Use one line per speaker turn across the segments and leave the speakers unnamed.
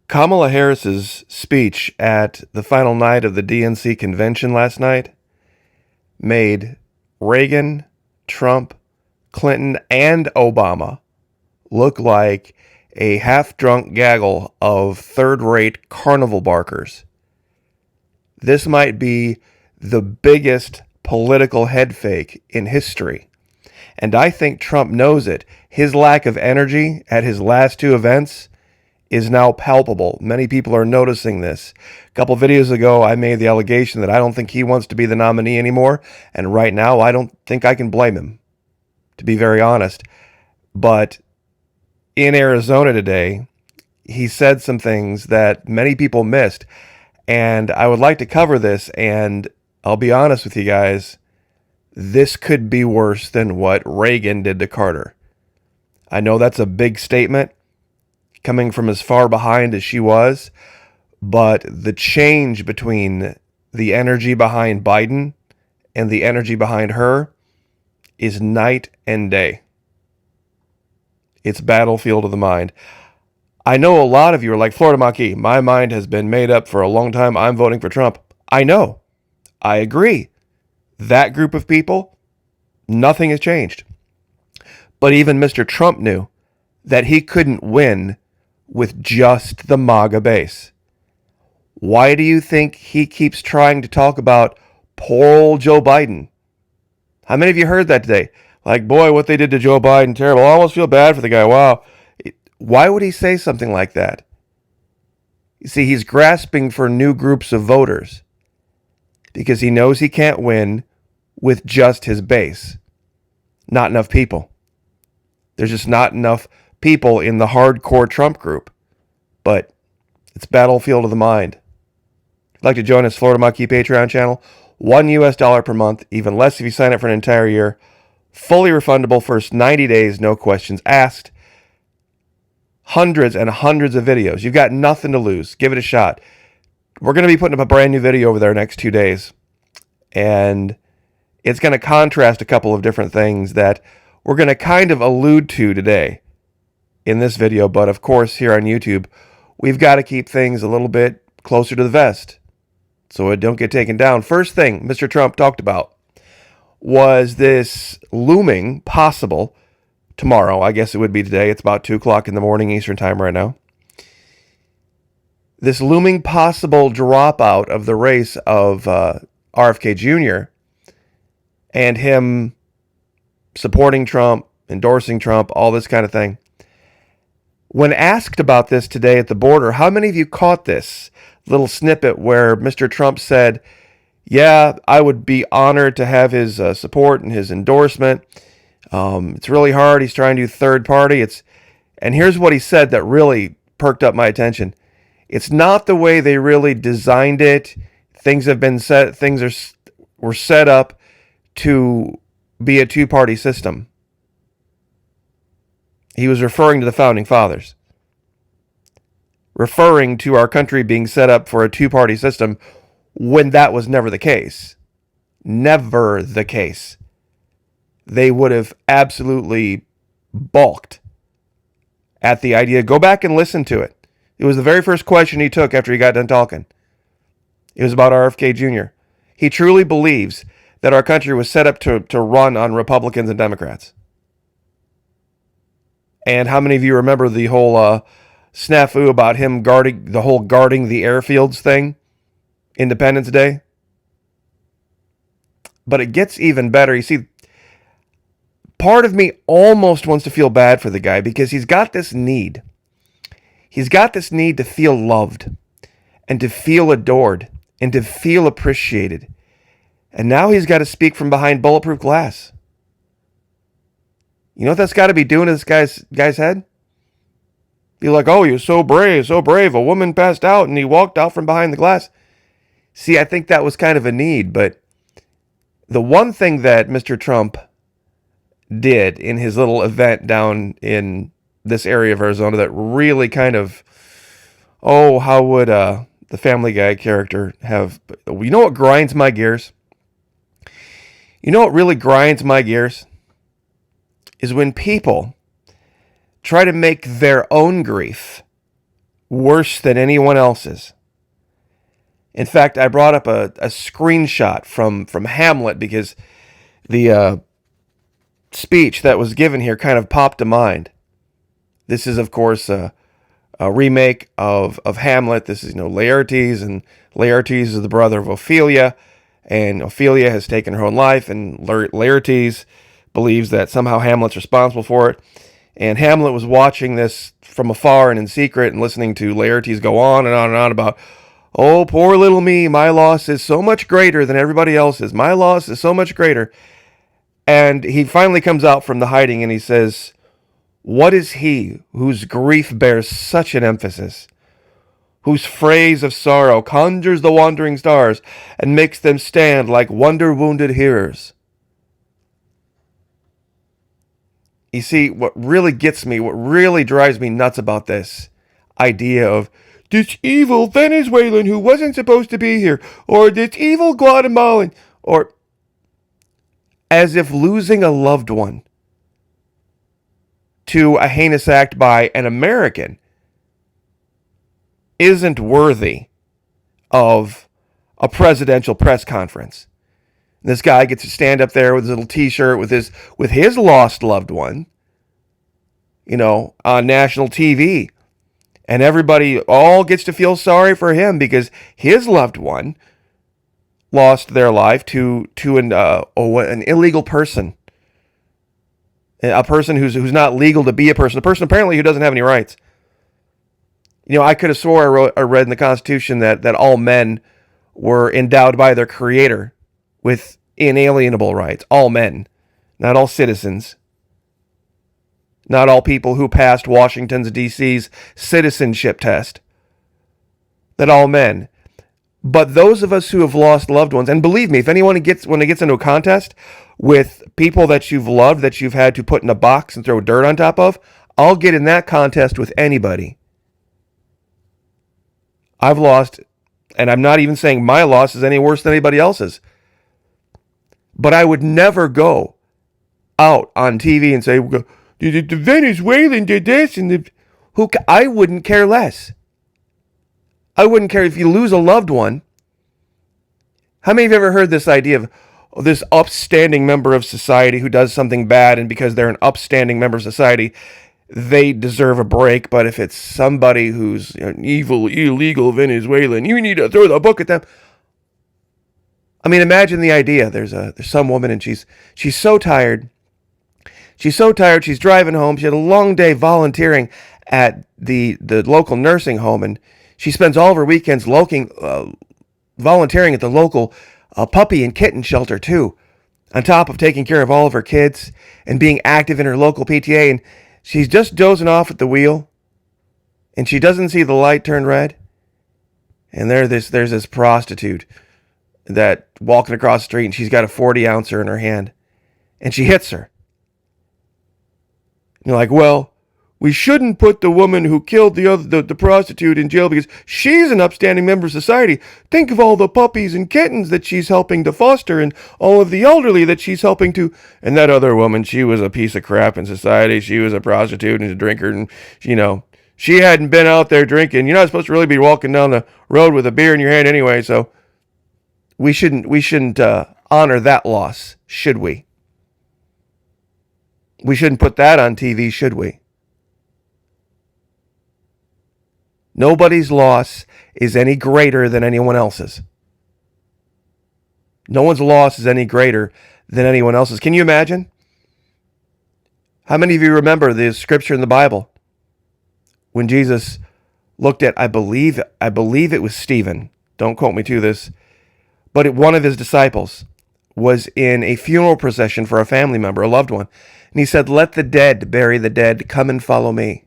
Kamala Harris's speech at the final night of the DNC convention last night made Reagan, Trump, Clinton, and Obama look like a half-drunk gaggle of third-rate carnival barkers. This might be the biggest political head fake in history. And I think Trump knows it. His lack of energy at his last two events is now palpable. Many people are noticing this. A couple videos ago, I made the allegation that I don't think he wants to be the nominee anymore. And right now, I don't think I can blame him, to be very honest. But in Arizona today, he said some things that many people missed. And I would like to cover this. And I'll be honest with you guys, this could be worse than what Reagan did to Carter. I know that's a big statement coming from as far behind as she was, but the change between the energy behind Biden and the energy behind her is night and day. It's battlefield of the mind. I know a lot of you are like, Florida Maquis, my mind has been made up for a long time. I'm voting for Trump. I know. I agree. That group of people, nothing has changed. But even Mr. Trump knew that he couldn't win with just the MAGA base. Why do you think he keeps trying to talk about poor old Joe Biden? How many of you heard that today? Like, boy, what they did to Joe Biden, terrible. I almost feel bad for the guy. Wow. Why would he say something like that? You see, he's grasping for new groups of voters because he knows he can't win with just his base. Not enough people. There's just not enough people in the hardcore Trump group. But it's battlefield of the mind. If you'd like to join us, Florida Maquis Patreon channel, $1 per month, even less if you sign up for an entire year. Fully refundable first 90 days, no questions asked. Hundreds and hundreds of videos. You've got nothing to lose. Give it a shot. We're going to be putting up a brand new video over there next 2 days. And it's going to contrast a couple of different things that we're going to kind of allude to today in this video. But of course, here on YouTube, we've got to keep things a little bit closer to the vest so it don't get taken down. First thing Mr. Trump talked about was this looming possible tomorrow. I guess it would be today. It's about 2 o'clock in the morning Eastern time right now. This looming possible dropout of the race of RFK Jr. and him supporting Trump, endorsing Trump, all this kind of thing. When asked about this today at the border, how many of you caught this little snippet where Mr. Trump said, yeah, I would be honored to have his support and his endorsement. It's really hard. He's trying to do third party. And here's what he said that really perked up my attention. It's not the way they really designed it. Things have been set. Were set up to be a two-party system. He was referring to the founding fathers, referring to our country being set up for a two-party system when that was never the case. Never the case. They would have absolutely balked at the idea. Go back and listen to it. It was the very first question he took after he got done talking. It was about RFK Jr. He truly believes that our country was set up to run on Republicans and Democrats. And how many of you remember the whole snafu about him guarding the airfields thing, Independence Day? But it gets even better. You see, part of me almost wants to feel bad for the guy because he's got this need. He's got this need to feel loved and to feel adored and to feel appreciated. And now he's got to speak from behind bulletproof glass. You know what that's got to be doing to this guy's head? Be like, oh, you're so brave, so brave. A woman passed out and he walked out from behind the glass. See, I think that was kind of a need. But the one thing that Mr. Trump did in his little event down in this area of Arizona that really kind of, how would the Family Guy character have, you know what grinds my gears? You know what really grinds my gears? Is when people try to make their own grief worse than anyone else's. In fact, I brought up a screenshot from Hamlet because the speech that was given here kind of popped to mind. This is, of course, a remake of Hamlet. This is, Laertes, and Laertes is the brother of Ophelia, and Ophelia has taken her own life, and Laertes believes that somehow Hamlet's responsible for it. And Hamlet was watching this from afar and in secret and listening to Laertes go on and on and on about, oh, poor little me, my loss is so much greater than everybody else's. My loss is so much greater. And he finally comes out from the hiding and he says, what is he whose grief bears such an emphasis, whose phrase of sorrow conjures the wandering stars and makes them stand like wonder-wounded hearers? You see, what really gets me, what really drives me nuts about this idea of this evil Venezuelan who wasn't supposed to be here, or this evil Guatemalan, or as if losing a loved one to a heinous act by an American isn't worthy of a presidential press conference. This guy gets to stand up there with his little T-shirt with his lost loved one, on national TV, and everybody all gets to feel sorry for him because his loved one lost their life to an illegal person, a person who's not legal to be a person apparently who doesn't have any rights. I could have swore I read in the Constitution that all men were endowed by their Creator with inalienable rights. All men, not all citizens, not all people who passed Washington's D.C.'s citizenship test. That all men. But those of us who have lost loved ones, and believe me, if anyone when it gets into a contest with people that you've loved, that you've had to put in a box and throw dirt on top of, I'll get in that contest with anybody. I've lost, and I'm not even saying my loss is any worse than anybody else's. But I would never go out on TV and say, the Venezuelan did this, and I wouldn't care less. I wouldn't care if you lose a loved one. How many of you ever heard this idea of this upstanding member of society who does something bad, and because they're an upstanding member of society, they deserve a break, but if it's somebody who's an evil, illegal Venezuelan, you need to throw the book at them? I mean, imagine the idea. There's some woman, and she's so tired. She's so tired. She's driving home. She had a long day volunteering at the local nursing home, and she spends all of her weekends volunteering at the local puppy and kitten shelter too, on top of taking care of all of her kids and being active in her local PTA. And she's just dozing off at the wheel, and she doesn't see the light turn red. And there's this prostitute that walking across the street, and she's got a 40-ouncer in her hand, and she hits her. You're like, well, we shouldn't put the woman who killed the prostitute in jail because she's an upstanding member of society. Think of all the puppies and kittens that she's helping to foster and all of the elderly that she's helping to. And that other woman, she was a piece of crap in society. She was a prostitute and a drinker, and she hadn't been out there drinking. You're not supposed to really be walking down the road with a beer in your hand anyway, so we shouldn't honor that loss, should we? We shouldn't put that on TV, should we? Nobody's loss is any greater than anyone else's. No one's loss is any greater than anyone else's. Can you imagine? How many of you remember the scripture in the Bible when Jesus looked at, I believe it was Stephen. Don't quote me to this. But one of his disciples was in a funeral procession for a family member, a loved one. And he said, let the dead bury the dead. Come and follow me.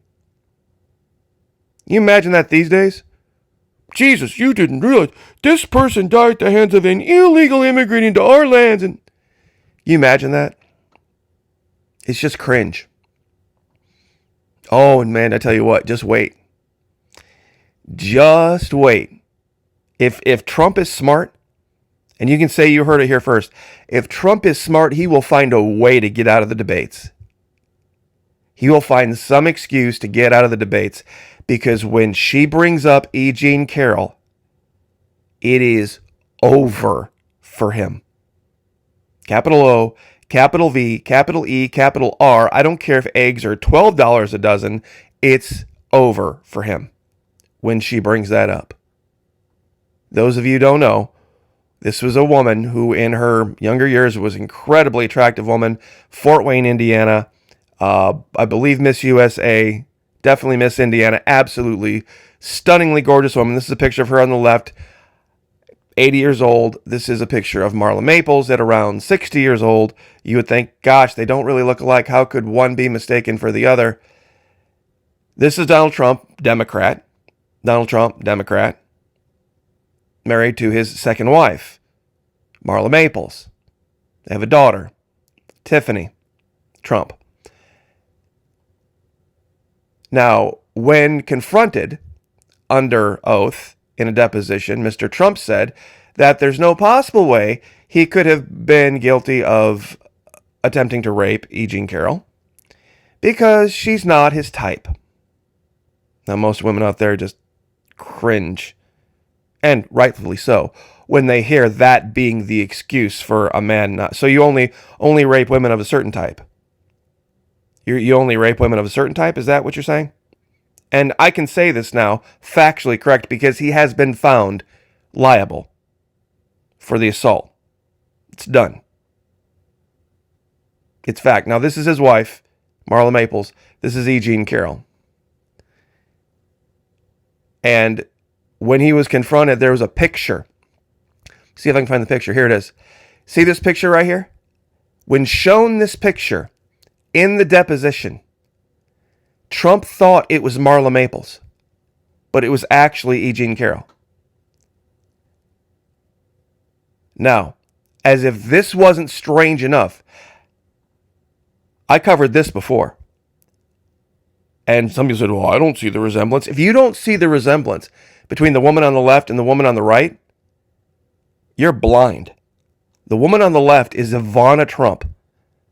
You imagine that these days? Jesus, you didn't realize this person died at the hands of an illegal immigrant into our lands. And you imagine that? It's just cringe. Oh, and man, I tell you what, just wait. Just wait. If Trump is smart, and you can say you heard it here first, if Trump is smart, he will find a way to get out of the debates. He will find some excuse to get out of the debates, because when she brings up E. Jean Carroll, it is over for him. Capital O, capital V, capital E, capital R. I don't care if eggs are $12 a dozen. It's over for him when she brings that up. Those of you who don't know, this was a woman who in her younger years was an incredibly attractive woman. Fort Wayne, Indiana. I believe Miss USA. Definitely Miss Indiana. Absolutely stunningly gorgeous woman. This is a picture of her on the left. 80 years old. This is a picture of Marla Maples at around 60 years old. You would think, gosh, they don't really look alike. How could one be mistaken for the other? This is Donald Trump, Democrat. Donald Trump, Democrat. Married to his second wife, Marla Maples. They have a daughter, Tiffany Trump. Now, when confronted under oath in a deposition, Mr. Trump said that there's no possible way he could have been guilty of attempting to rape E. Jean Carroll because she's not his type. Now, most women out there just cringe, and rightfully so, when they hear that being the excuse for a man not. So you only rape women of a certain type. You only rape women of a certain type? Is that what you're saying? And I can say this now, factually correct, because he has been found liable for the assault. It's done. It's fact. Now, this is his wife, Marla Maples. This is E. Jean Carroll. And when he was confronted, there was a picture. See if I can find the picture. Here it is. See this picture right here? When shown this picture in the deposition, Trump thought it was Marla Maples, but it was actually E. Jean Carroll. Now, as if this wasn't strange enough, I covered this before. And some people said, well, I don't see the resemblance. If you don't see the resemblance between the woman on the left and the woman on the right, you're blind. The woman on the left is Ivana Trump,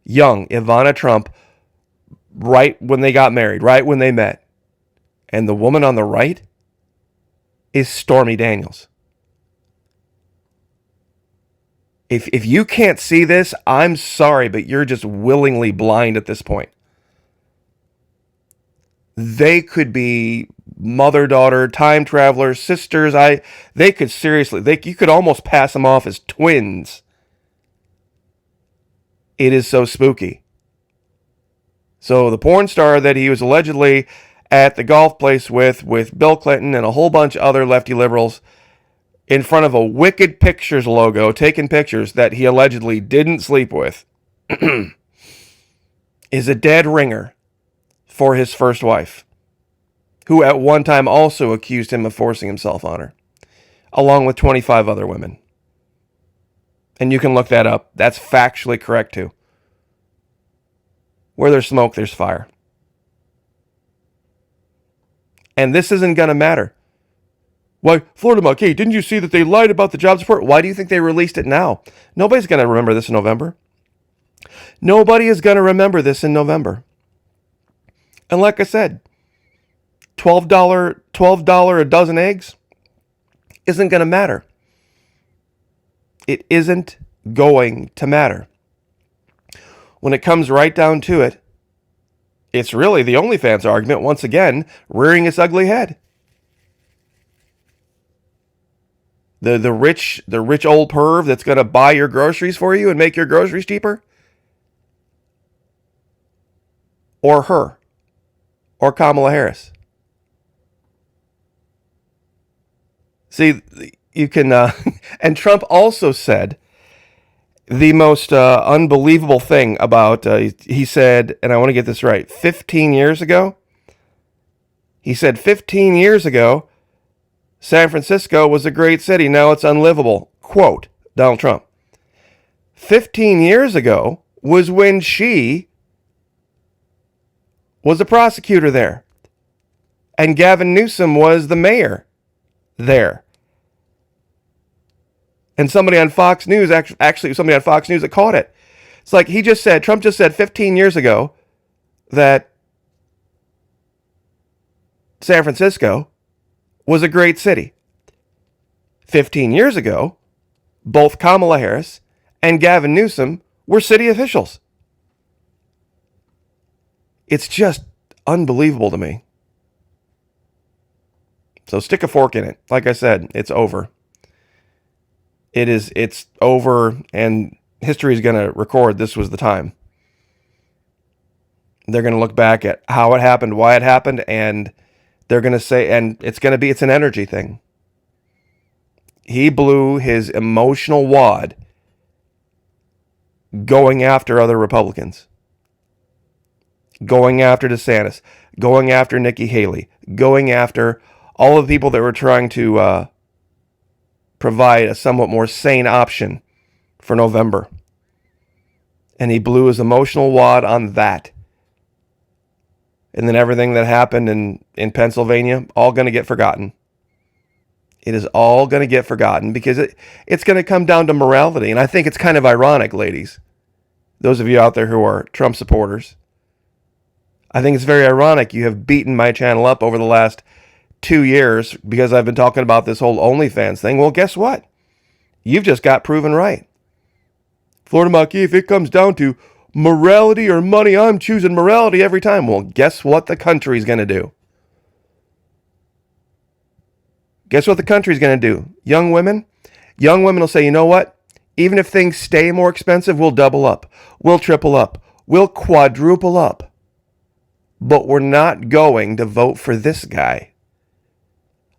young Ivana Trump, right when they got married, right when they met. And the woman on the right is Stormy Daniels. If you can't see this, I'm sorry, but you're just willingly blind at this point. They could be mother, daughter, time travelers, sisters. They could seriously, you could almost pass them off as twins. It is so spooky. So the porn star that he was allegedly at the golf place with Bill Clinton and a whole bunch of other lefty liberals in front of a Wicked Pictures logo, taking pictures that he allegedly didn't sleep with, is a dead ringer for his first wife, who at one time also accused him of forcing himself on her, along with 25 other women. And you can look that up. That's factually correct too. Where there's smoke, there's fire. And this isn't going to matter. Why, Florida Marquis, didn't you see that they lied about the jobs report? Why do you think they released it now? Nobody's going to remember this in November. Nobody is going to remember this in November. And like I said, $12 a dozen eggs isn't going to matter. It isn't going to matter. When it comes right down to it, it's really the OnlyFans argument, once again, rearing its ugly head. The rich old perv that's going to buy your groceries for you and make your groceries cheaper? Or her? Or Kamala Harris? See, you can, and Trump also said the most unbelievable thing about, he said, and I want to get this right, 15 years ago, he said 15 years ago, San Francisco was a great city, now it's unlivable. Quote, Donald Trump. 15 years ago was when she was a prosecutor there, and Gavin Newsom was the mayor there. And somebody on Fox News, actually somebody on Fox News that caught it. It's like Trump just said 15 years ago that San Francisco was a great city. 15 years ago, both Kamala Harris and Gavin Newsom were city officials. It's just unbelievable to me. So stick a fork in it. Like I said, it's over. It's over, and history is going to record this was the time. They're going to look back at how it happened, why it happened, and they're going to say, and it's an energy thing. He blew his emotional wad going after other Republicans, going after DeSantis, going after Nikki Haley, going after all of the people that were trying to provide a somewhat more sane option for November. And he blew his emotional wad on that. And then everything that happened in Pennsylvania, all going to get forgotten. It is all going to get forgotten because it's going to come down to morality. And I think it's kind of ironic, ladies, those of you out there who are Trump supporters. I think it's very ironic you have beaten my channel up over the last 2 years because I've been talking about this whole OnlyFans thing. Well, guess what? You've just got proven right. Florida Maquis, if it comes down to morality or money, I'm choosing morality every time. Well, guess what the country's going to do? Guess what the country's going to do? Young women will say, you know what? Even if things stay more expensive, we'll double up. We'll triple up. We'll quadruple up. But we're not going to vote for this guy.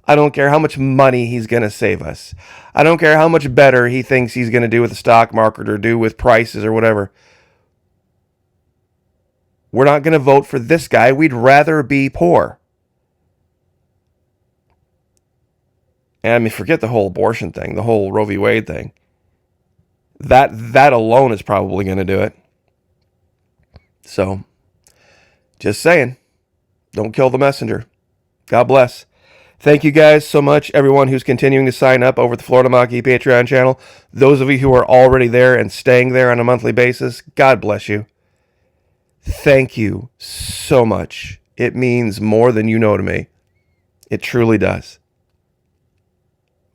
I don't care how much money he's going to save us. I don't care how much better he thinks he's going to do with the stock market or do with prices or whatever. We're not going to vote for this guy. We'd rather be poor. And I mean, forget the whole abortion thing, the whole Roe v. Wade thing. That alone is probably going to do it. So, just saying, don't kill the messenger. God bless. Thank you guys so much, everyone who's continuing to sign up over at the Florida Maquis Patreon channel. Those of you who are already there and staying there on a monthly basis, God bless you. Thank you so much. It means more than you know to me. It truly does.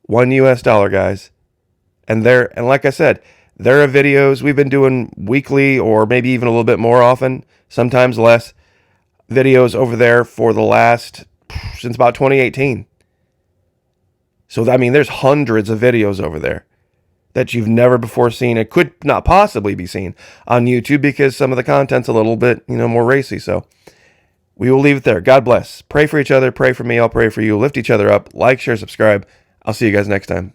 $1 US, guys. And like I said, there are videos we've been doing weekly or maybe even a little bit more often, sometimes less, videos over there for the last, since about 2018. So, I mean, there's hundreds of videos over there that you've never before seen. It could not possibly be seen on YouTube because some of the content's a little bit, more racy. So we will leave it there. God bless. Pray for each other. Pray for me. I'll pray for you. Lift each other up. Like, share, subscribe. I'll see you guys next time.